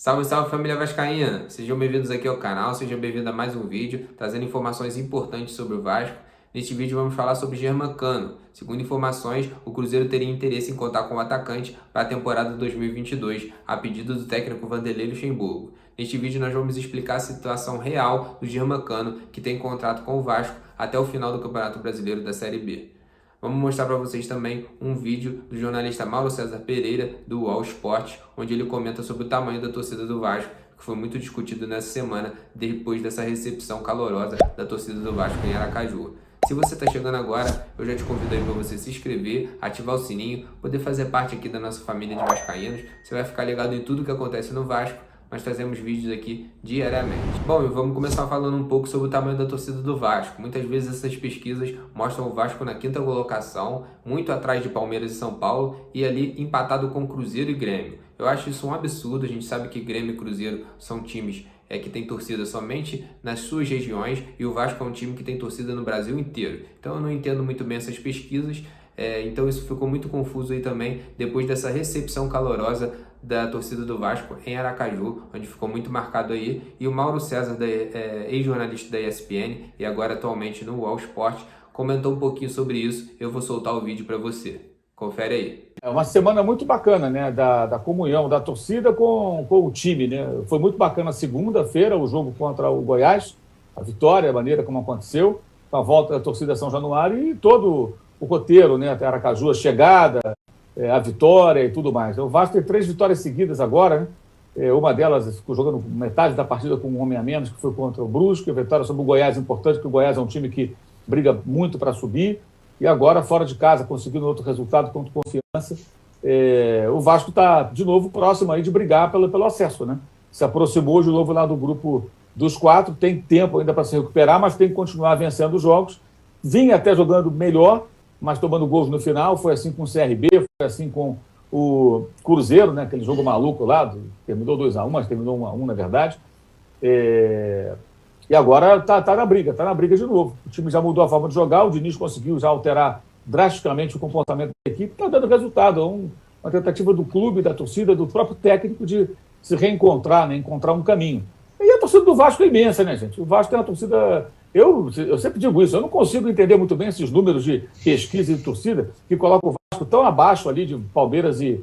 Salve, salve família vascaína! Sejam bem-vindos aqui ao canal, sejam bem-vindos a mais um vídeo trazendo informações importantes sobre o Vasco. Neste vídeo vamos falar sobre Germancano. Segundo informações, o Cruzeiro teria interesse em contar com o atacante para a temporada 2022, a pedido do técnico Vanderlei Luxemburgo. Neste vídeo nós vamos explicar a situação real do Germancano, que tem contrato com o Vasco até o final do Campeonato Brasileiro da Série B. Vamos mostrar para vocês também um vídeo do jornalista Mauro César Pereira, do UOL Esporte, onde ele comenta sobre o tamanho da torcida do Vasco, que foi muito discutido nessa semana, depois dessa recepção calorosa da torcida do Vasco em Aracaju. Se você está chegando agora, eu já te convido aí para você se inscrever, ativar o sininho, poder fazer parte aqui da nossa família de vascaínos. Você vai ficar ligado em tudo que acontece no Vasco. Nós trazemos vídeos aqui diariamente. Bom, e vamos começar falando um pouco sobre o tamanho da torcida do Vasco. Muitas vezes essas pesquisas mostram o Vasco na 5ª colocação, muito atrás de Palmeiras e São Paulo, e ali empatado com Cruzeiro e Grêmio. Eu acho isso um absurdo. A gente sabe que Grêmio e Cruzeiro são times que tem torcida somente nas suas regiões, e o Vasco é um time que tem torcida no Brasil inteiro. Então eu não entendo muito bem essas pesquisas. Então isso ficou muito confuso aí também, depois dessa recepção calorosa da torcida do Vasco em Aracaju, onde ficou muito marcado aí. E o Mauro César, ex-jornalista da ESPN e agora atualmente no UOL Esporte, comentou um pouquinho sobre isso. Eu vou soltar o vídeo para você. Confere aí. É uma semana muito bacana, né? Da comunhão da torcida com o time, né? Foi muito bacana segunda-feira o jogo contra o Goiás, a vitória, a maneira como aconteceu, com a volta da torcida a São Januário e todo o roteiro, né? Até Aracaju, a chegada, a vitória e tudo mais. O Vasco tem 3 vitórias seguidas agora, né? Uma delas ficou jogando metade da partida com um homem a menos, que foi contra o Brusque. A vitória sobre o Goiás é importante, porque o Goiás é um time que briga muito para subir. E agora, fora de casa, conseguindo outro resultado contra o Confiança. O Vasco está, de novo, próximo aí de brigar pelo acesso, né? Se aproximou de novo lá do grupo dos 4, tem tempo ainda para se recuperar, mas tem que continuar vencendo os jogos. Vinha até jogando melhor, mas tomando gols no final. Foi assim com o CRB, foi assim com o Cruzeiro, né? Aquele jogo maluco lá, terminou 2-1, mas terminou 1-1, na verdade. E agora tá na briga de novo. O time já mudou a forma de jogar, o Diniz conseguiu já alterar drasticamente o comportamento da equipe, está dando resultado. Uma tentativa do clube, da torcida, do próprio técnico de se reencontrar, né? Encontrar um caminho. E a torcida do Vasco é imensa, né, gente? O Vasco tem uma torcida... Eu sempre digo isso, eu não consigo entender muito bem esses números de pesquisa e de torcida que colocam o Vasco tão abaixo ali de Palmeiras e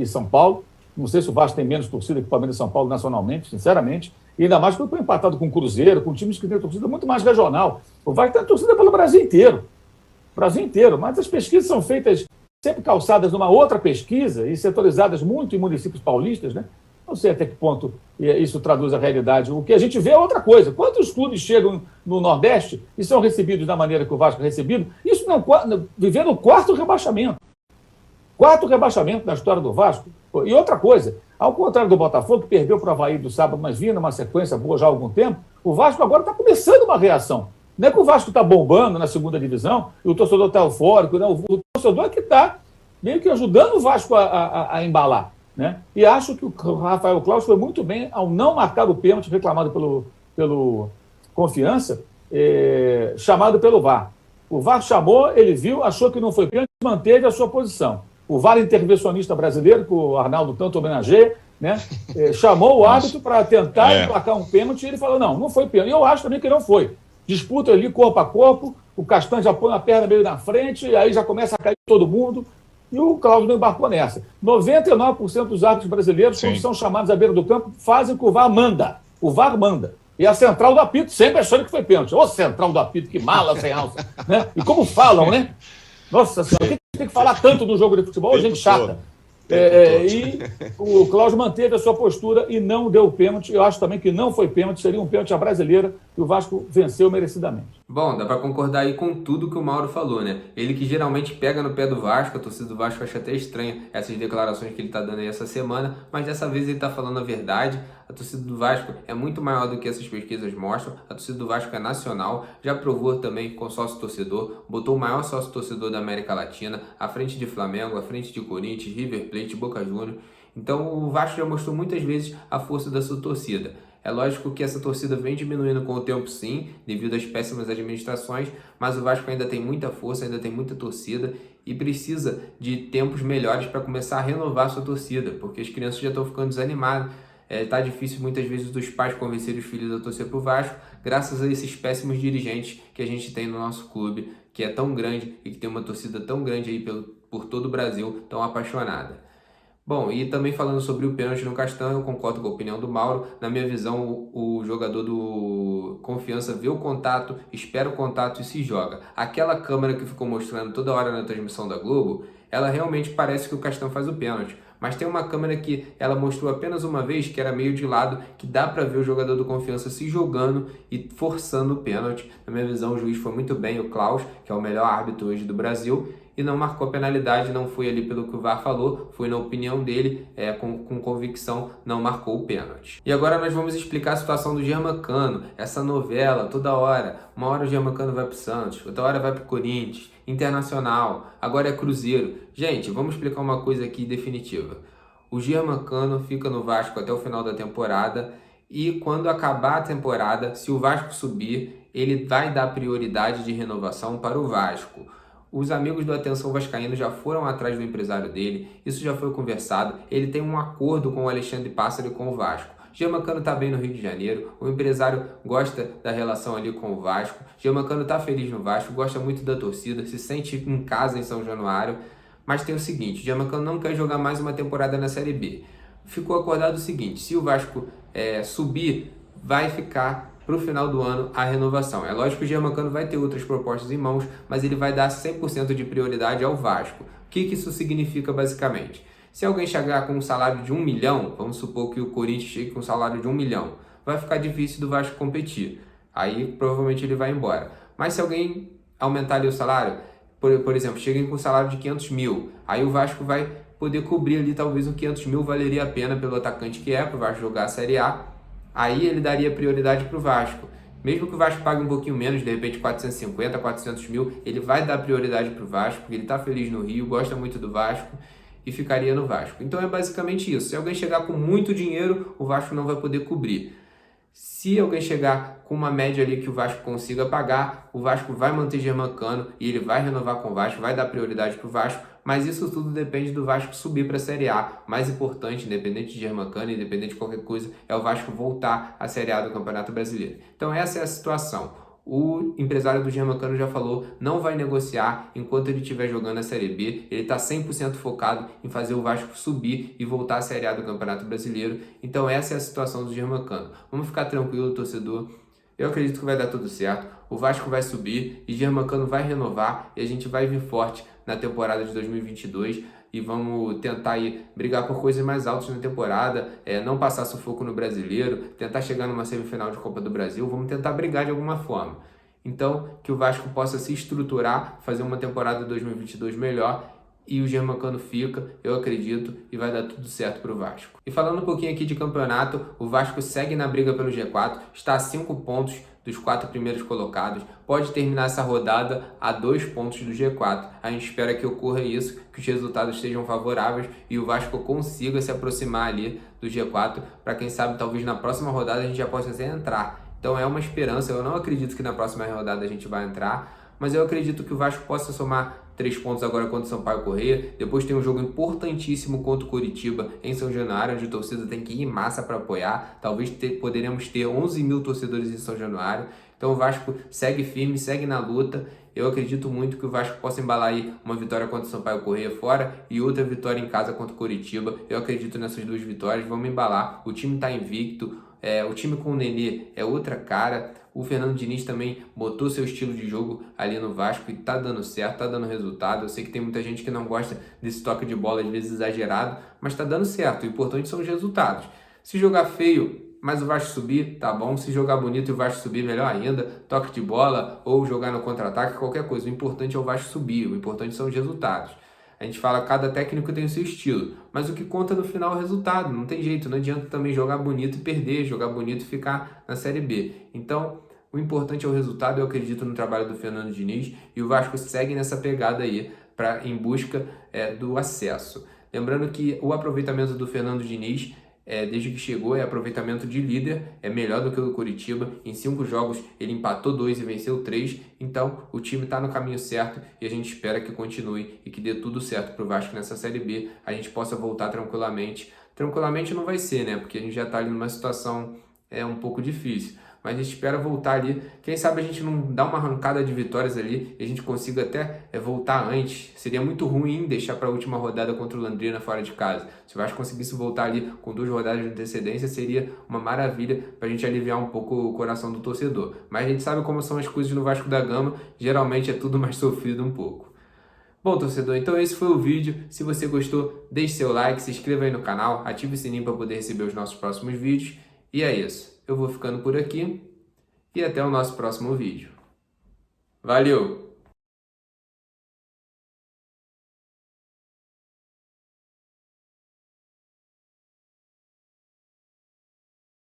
São Paulo. Não sei se o Vasco tem menos torcida que Palmeiras e São Paulo nacionalmente, sinceramente. E ainda mais porque foi empatado com o Cruzeiro, com times que têm torcida muito mais regional. O Vasco tem torcida pelo Brasil inteiro. Brasil inteiro. Mas as pesquisas são feitas sempre calçadas numa outra pesquisa e setorizadas muito em municípios paulistas, né? Não sei até que ponto isso traduz a realidade. O que a gente vê é outra coisa. Quantos clubes chegam no Nordeste e são recebidos da maneira que o Vasco é recebido? Isso não, vivendo o 4º rebaixamento. 4 rebaixamentos na história do Vasco. E outra coisa, ao contrário do Botafogo, que perdeu para o Avaí do sábado, mas vinha numa sequência boa já há algum tempo, o Vasco agora está começando uma reação. Não é que o Vasco está bombando na 2ª divisão e o torcedor está eufórico, não. O torcedor é que está meio que ajudando o Vasco a embalar, né? E acho que o Rafael Claus foi muito bem ao não marcar o pênalti reclamado pelo Confiança, chamado pelo VAR. O VAR chamou, ele viu, achou que não foi pênalti, manteve a sua posição. O VAR intervencionista brasileiro, que o Arnaldo tanto homenageia, né? Chamou o árbitro para tentar emplacar um pênalti e ele falou, não foi pênalti. E eu acho também que não foi. Disputa ali corpo a corpo, o Castanho já põe a perna meio na frente, e aí já começa a cair todo mundo, e o Cláudio não embarcou nessa. 99% dos árbitros brasileiros, quando são chamados à beira do campo, fazem o que o VAR manda. O VAR manda. E a central do apito sempre achando que foi pênalti. Ô, central do apito, que mala sem alça. Né? E como falam, né? Nossa Senhora, por que tem que falar tanto do jogo de futebol? Gente chata. E o Cláudio manteve a sua postura e não deu o pênalti. Eu acho também que não foi pênalti, seria um pênalti à brasileira que o Vasco venceu merecidamente. Bom, dá para concordar aí com tudo que o Mauro falou, né? Ele que geralmente pega no pé do Vasco, a torcida do Vasco acha até estranha essas declarações que ele tá dando aí essa semana, mas dessa vez ele tá falando a verdade. A torcida do Vasco é muito maior do que essas pesquisas mostram. A torcida do Vasco é nacional, já provou também com sócio-torcedor, botou o maior sócio-torcedor da América Latina, à frente de Flamengo, à frente de Corinthians, River Plate, Boca Juniors. Então o Vasco já mostrou muitas vezes a força da sua torcida. É lógico que essa torcida vem diminuindo com o tempo, sim, devido às péssimas administrações, mas o Vasco ainda tem muita força, ainda tem muita torcida e precisa de tempos melhores para começar a renovar a sua torcida, porque as crianças já estão ficando desanimadas. Tá difícil muitas vezes dos pais convencerem os filhos a torcer pro Vasco, graças a esses péssimos dirigentes que a gente tem no nosso clube, que é tão grande e que tem uma torcida tão grande aí por todo o Brasil, tão apaixonada. Bom, e também falando sobre o pênalti no Castan, eu concordo com a opinião do Mauro. Na minha visão, o jogador do Confiança vê o contato, espera o contato e se joga. Aquela câmera que ficou mostrando toda hora na transmissão da Globo, ela realmente parece que o Castan faz o pênalti. Mas tem uma câmera que ela mostrou apenas uma vez, que era meio de lado, que dá para ver o jogador do Confiança se jogando e forçando o pênalti. Na minha visão, o juiz foi muito bem, o Klaus, que é o melhor árbitro hoje do Brasil, e não marcou a penalidade, não foi ali pelo que o VAR falou, foi na opinião dele, com convicção, não marcou o pênalti. E agora nós vamos explicar a situação do Germancano, essa novela, toda hora. Uma hora o Germancano vai pro Santos, outra hora vai pro Corinthians, Internacional, agora é Cruzeiro. Gente, vamos explicar uma coisa aqui definitiva. O Germancano fica no Vasco até o final da temporada e quando acabar a temporada, se o Vasco subir, ele vai dar prioridade de renovação para o Vasco. Os amigos do Atenção Vascaíno já foram atrás do empresário dele, isso já foi conversado, ele tem um acordo com o Alexandre Pássaro e com o Vasco. Germancano está bem no Rio de Janeiro, o empresário gosta da relação ali com o Vasco, Germancano está feliz no Vasco, gosta muito da torcida, se sente em casa em São Januário, mas tem o seguinte, Germancano não quer jogar mais uma temporada na Série B. Ficou acordado o seguinte, se o Vasco subir, vai ficar para o final do ano a renovação. É lógico que o Germancano vai ter outras propostas em mãos, mas ele vai dar 100% de prioridade ao Vasco. O que isso significa basicamente? Se alguém chegar com um salário de 1 milhão, vamos supor que o Corinthians chegue com um salário de 1 milhão, vai ficar difícil do Vasco competir. Aí provavelmente ele vai embora. Mas se alguém aumentar ali o salário, por exemplo, cheguem com um salário de 500 mil, aí o Vasco vai poder cobrir ali talvez um 500 mil valeria a pena pelo atacante que para o Vasco jogar a Série A. Aí ele daria prioridade para o Vasco. Mesmo que o Vasco pague um pouquinho menos, de repente 450, 400 mil, ele vai dar prioridade para o Vasco, porque ele está feliz no Rio, gosta muito do Vasco e ficaria no Vasco. Então é basicamente isso. Se alguém chegar com muito dinheiro, o Vasco não vai poder cobrir. Se alguém chegar com uma média ali que o Vasco consiga pagar, o Vasco vai manter Germancano e ele vai renovar com o Vasco, vai dar prioridade para o Vasco, mas isso tudo depende do Vasco subir para a Série A. Mais importante, independente de Germancano, independente de qualquer coisa, é o Vasco voltar à Série A do Campeonato Brasileiro. Então essa é a situação. O empresário do Germancano já falou, não vai negociar enquanto ele estiver jogando a Série B. Ele está 100% focado em fazer o Vasco subir e voltar à Série A do Campeonato Brasileiro. Então essa é a situação do Germancano. Vamos ficar tranquilo, torcedor. Eu acredito que vai dar tudo certo. O Vasco vai subir e Germancano vai renovar e a gente vai vir forte na temporada de 2022 e vamos tentar aí brigar por coisas mais altas na temporada, não passar sufoco no Brasileiro, tentar chegar numa semifinal de Copa do Brasil, vamos tentar brigar de alguma forma. Então, que o Vasco possa se estruturar, fazer uma temporada de 2022 melhor e o Germancano fica, eu acredito, e vai dar tudo certo para o Vasco. E falando um pouquinho aqui de campeonato, o Vasco segue na briga pelo G4, está a 5 pontos dos 4 primeiros colocados, pode terminar essa rodada a 2 pontos do G4. A gente espera que ocorra isso, que os resultados sejam favoráveis e o Vasco consiga se aproximar ali do G4, para quem sabe talvez na próxima rodada a gente já possa até entrar. Então é uma esperança, eu não acredito que na próxima rodada a gente vai entrar, mas eu acredito que o Vasco possa somar 3 pontos agora contra o Sampaio Corrêa. Depois tem um jogo importantíssimo contra o Coritiba em São Januário, onde a torcida tem que ir em massa para apoiar. Talvez poderemos ter 11 mil torcedores em São Januário. Então o Vasco segue firme, segue na luta. Eu acredito muito que o Vasco possa embalar aí uma vitória contra o Sampaio Corrêa fora e outra vitória em casa contra o Coritiba. Eu acredito nessas 2 vitórias, vamos embalar. O time está invicto, o time com o Nenê é outra cara. O Fernando Diniz também botou seu estilo de jogo ali no Vasco e tá dando certo, tá dando resultado. Eu sei que tem muita gente que não gosta desse toque de bola, às vezes exagerado, mas tá dando certo. O importante são os resultados. Se jogar feio, mas o Vasco subir, tá bom. Se jogar bonito e o Vasco subir, melhor ainda. Toque de bola ou jogar no contra-ataque, qualquer coisa. O importante é o Vasco subir, o importante são os resultados. A gente fala que cada técnico tem o seu estilo, mas o que conta no final é o resultado, não tem jeito, não adianta também jogar bonito e perder, jogar bonito e ficar na Série B. Então, o importante é o resultado, eu acredito no trabalho do Fernando Diniz e o Vasco segue nessa pegada aí em busca do acesso. Lembrando que o aproveitamento do Fernando Diniz desde que chegou, aproveitamento de líder, é melhor do que o do Coritiba. Em 5 jogos ele empatou 2 e venceu 3, então o time está no caminho certo e a gente espera que continue e que dê tudo certo para o Vasco nessa Série B, a gente possa voltar tranquilamente, tranquilamente não vai ser, né? Porque a gente já está ali numa situação um pouco difícil. Mas a gente espera voltar ali. Quem sabe a gente não dá uma arrancada de vitórias ali e a gente consiga até voltar antes. Seria muito ruim deixar para a última rodada contra o Londrina fora de casa. Se o Vasco conseguisse voltar ali com 2 rodadas de antecedência, seria uma maravilha para a gente aliviar um pouco o coração do torcedor. Mas a gente sabe como são as coisas no Vasco da Gama. Geralmente é tudo mais sofrido um pouco. Bom, torcedor, então esse foi o vídeo. Se você gostou, deixe seu like, se inscreva aí no canal, ative o sininho para poder receber os nossos próximos vídeos. E é isso. Eu vou ficando por aqui e até o nosso próximo vídeo. Valeu!